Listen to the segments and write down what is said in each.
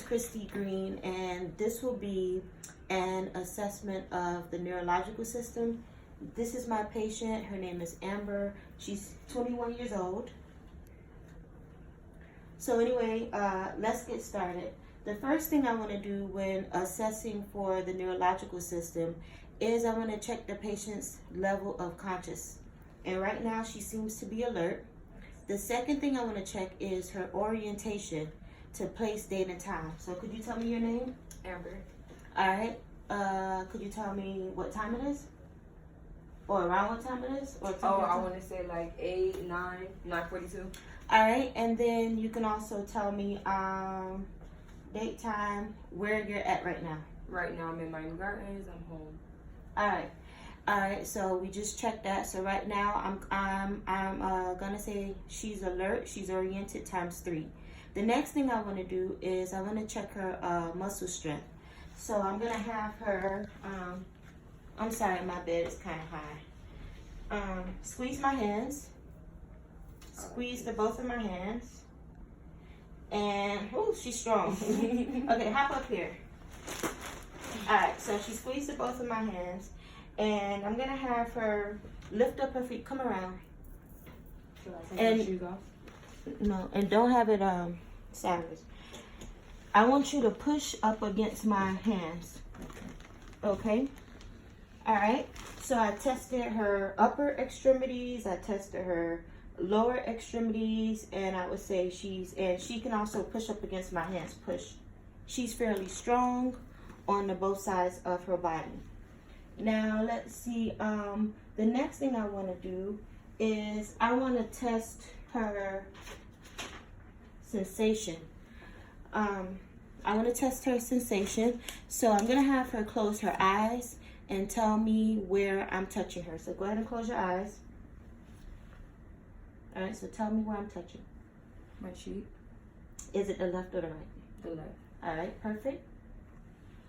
Christy Green, and this will be an assessment of the neurological system. This is my patient. Her name is Amber. She's 21 years old. So anyway, let's get started. The first thing I want to do when assessing for the neurological system is I want to check the patient's level of conscious. And right now she seems to be alert. The second thing I want to check is her orientation to place, date, and time. So could you tell me your name? Amber. All right. Could you tell me what time it is? Or around what time it is? Or I want to say like 8, 9, 9:42. All right. And then you can also tell me date, time, where you're at right now. Right now I'm in Miami Gardens. I'm home. All right. All right, so we just checked that. So right now I'm gonna say she's alert, she's oriented ×3. The next thing I want to do is I want to check her muscle strength. So I'm gonna have her. I'm sorry, my bed is kind of high. Squeeze my hands. Squeeze the both of my hands. And oh, she's strong. Okay, hop up here. All right, so she squeezed the both of my hands. And I'm gonna have her lift up her feet. Come around. Should I take my shoes off? No, and don't have it sideways. I want you to push up against my hands. Okay. All right. So I tested her upper extremities. I tested her lower extremities, and I would say she can also push up against my hands. Push. She's fairly strong on both sides of her body. Now let's see, the next thing I want to do is I want to test her sensation. I want to test her sensation, so I'm going to have her close her eyes and tell me where I'm touching her. So go ahead and close your eyes. All right, so tell me where I'm touching. My cheek. Is it the left or the right? The left. All right, perfect.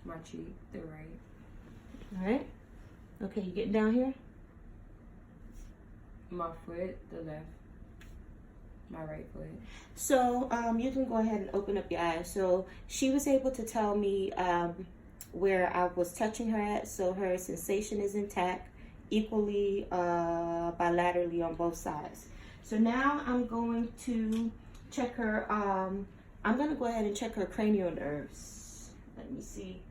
My cheek. The right. All right. Okay, you getting down here? My foot, the left. My right foot. So you can go ahead and open up your eyes. So she was able to tell me where I was touching her at. So her sensation is intact, equally bilaterally on both sides. So now I'm going to check her. I'm going to go ahead and check her cranial nerves. Let me see.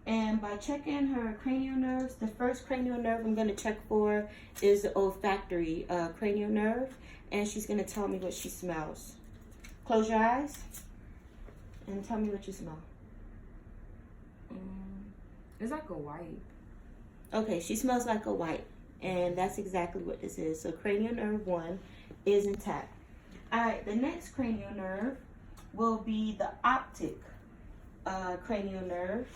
And by checking her cranial nerves, the first cranial nerve I'm going to check for is the olfactory cranial nerve. And she's going to tell me what she smells. Close your eyes and tell me what you smell. It's like a white. Okay, she smells like a white. And that's exactly what this is. So cranial nerve 1 is intact. All right, the next cranial nerve will be the optic cranial nerve.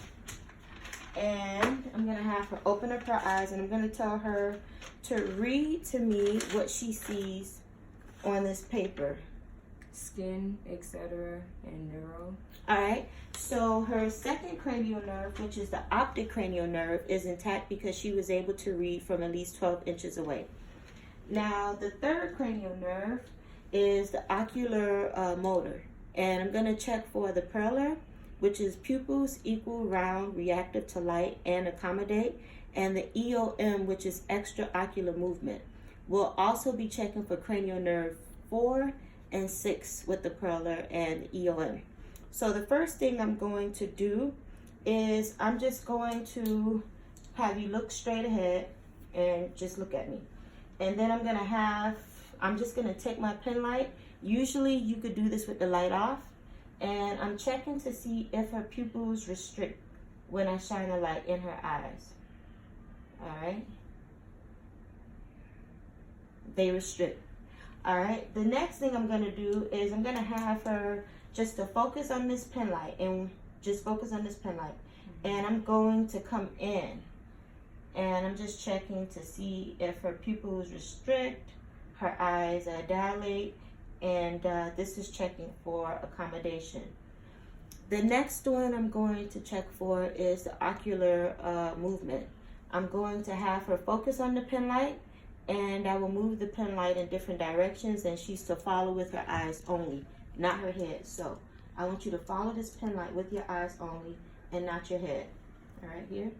And I'm going to have her open up her eyes, and I'm going to tell her to read to me what she sees on this paper. Skin, etc., and neuro. All right. So her second cranial nerve, which is the optic cranial nerve, is intact because she was able to read from at least 12 inches away. Now, the third cranial nerve is the ocular motor. And I'm going to check for the perler, which is pupils equal, round, reactive to light, and accommodate, and the EOM, which is extraocular movement. We'll also be checking for cranial nerve 4 and 6 with the perler and EOM. So the first thing I'm going to do is I'm just going to have you look straight ahead and just look at me. And then I'm just going to take my pen light. Usually you could do this with the light off. And I'm checking to see if her pupils restrict when I shine a light in her eyes. All right. They restrict. All right. The next thing I'm going to do is I'm going to have her just to focus on this pen light and just focus on this pen light. And I'm going to come in and I'm just checking to see if her pupils restrict, her eyes dilate, and this is checking for accommodation. The next one I'm going to check for is the ocular movement. I'm going to have her focus on the pen light, and I will move the pen light in different directions, and she's to follow with her eyes only. not her head. So I want you to follow this pen light with your eyes only and not your head. All right, here.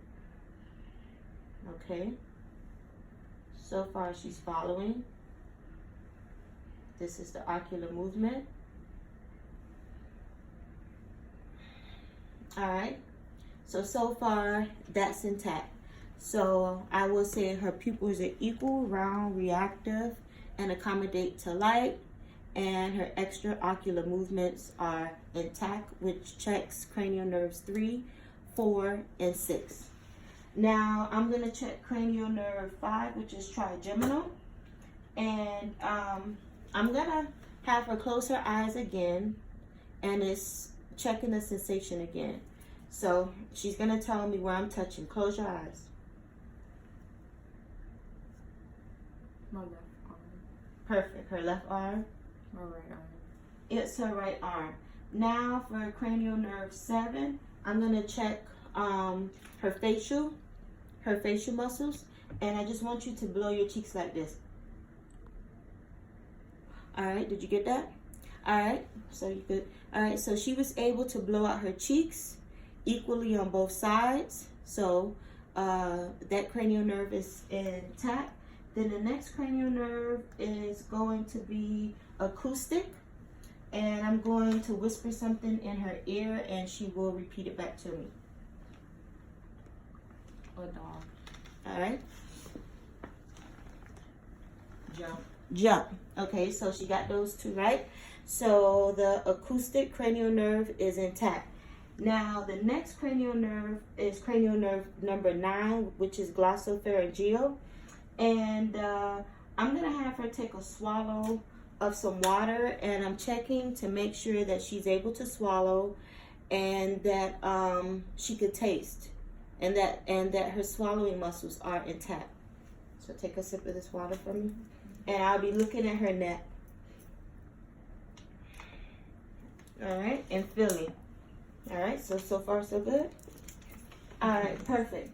Okay. So far she's following. This is the ocular movement. All right. So far that's intact. So I will say her pupils are equal, round, reactive, and accommodate to light. And her extraocular movements are intact, which checks cranial nerves 3, 4, and 6. Now I'm going to check cranial nerve 5, which is trigeminal. And I'm going to have her close her eyes again, and it's checking the sensation again. So she's going to tell me where I'm touching. Close your eyes. My left arm. Perfect. Her left arm. My right arm. It's her right arm. Now for cranial nerve 7, I'm going to check her facial muscles. And I just want you to blow your cheeks like this. All right, did you get that? All right, so you could. All right, so she was able to blow out her cheeks equally on both sides. So that cranial nerve is intact. Then the next cranial nerve is going to be acoustic. And I'm going to whisper something in her ear and she will repeat it back to me. A dog. All right. Jump. Jump. Okay, so she got those two right. So the acoustic cranial nerve is intact. Now the next cranial nerve is cranial nerve number 9, which is glossopharyngeal. And I'm going to have her take a swallow of some water, and I'm checking to make sure that she's able to swallow and that she could taste and that her swallowing muscles are intact. So take a sip of this water from me, and I'll be looking at her neck. All right, and feeling. All right, so far so good. All right, perfect.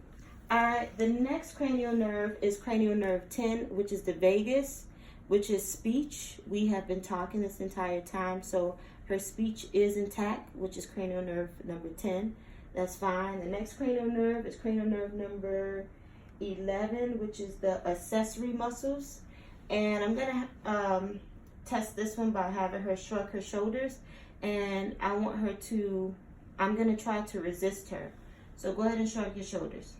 All right, the next cranial nerve is cranial nerve 10, which is the vagus, which is speech. We have been talking this entire time, so her speech is intact, which is cranial nerve number 10. That's fine. The next cranial nerve is cranial nerve number 11, which is the accessory muscles. And I'm going to test this one by having her shrug her shoulders. And I'm going to try to resist her. So go ahead and shrug your shoulders.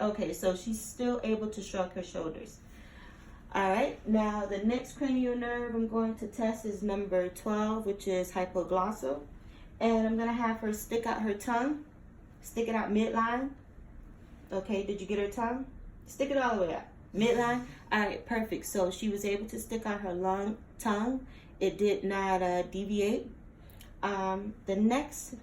Okay, so she's still able to shrug her shoulders. All right, now the next cranial nerve I'm going to test is number 12, which is hypoglossal. And I'm going to have her stick out her tongue. Stick it out midline. Okay, did you get her tongue? Stick it all the way out. Midline. All right, perfect. So she was able to stick out her long tongue. It did not deviate. The next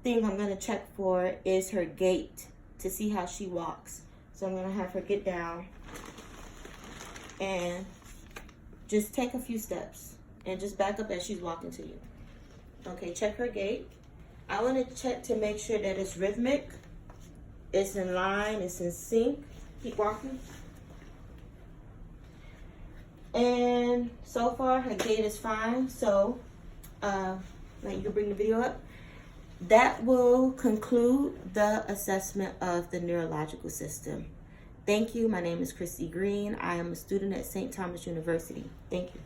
thing I'm going to check for is her gait to see how she walks. So I'm going to have her get down and just take a few steps and just back up as she's walking to you. Okay, check her gait. I want to check to make sure that it's rhythmic, it's in line, it's in sync. Keep walking. And so far her gait is fine. So like you can bring the video up. That will conclude the assessment of the neurological system. Thank you. My name is Christy Green. I am a student at St. Thomas University. Thank you.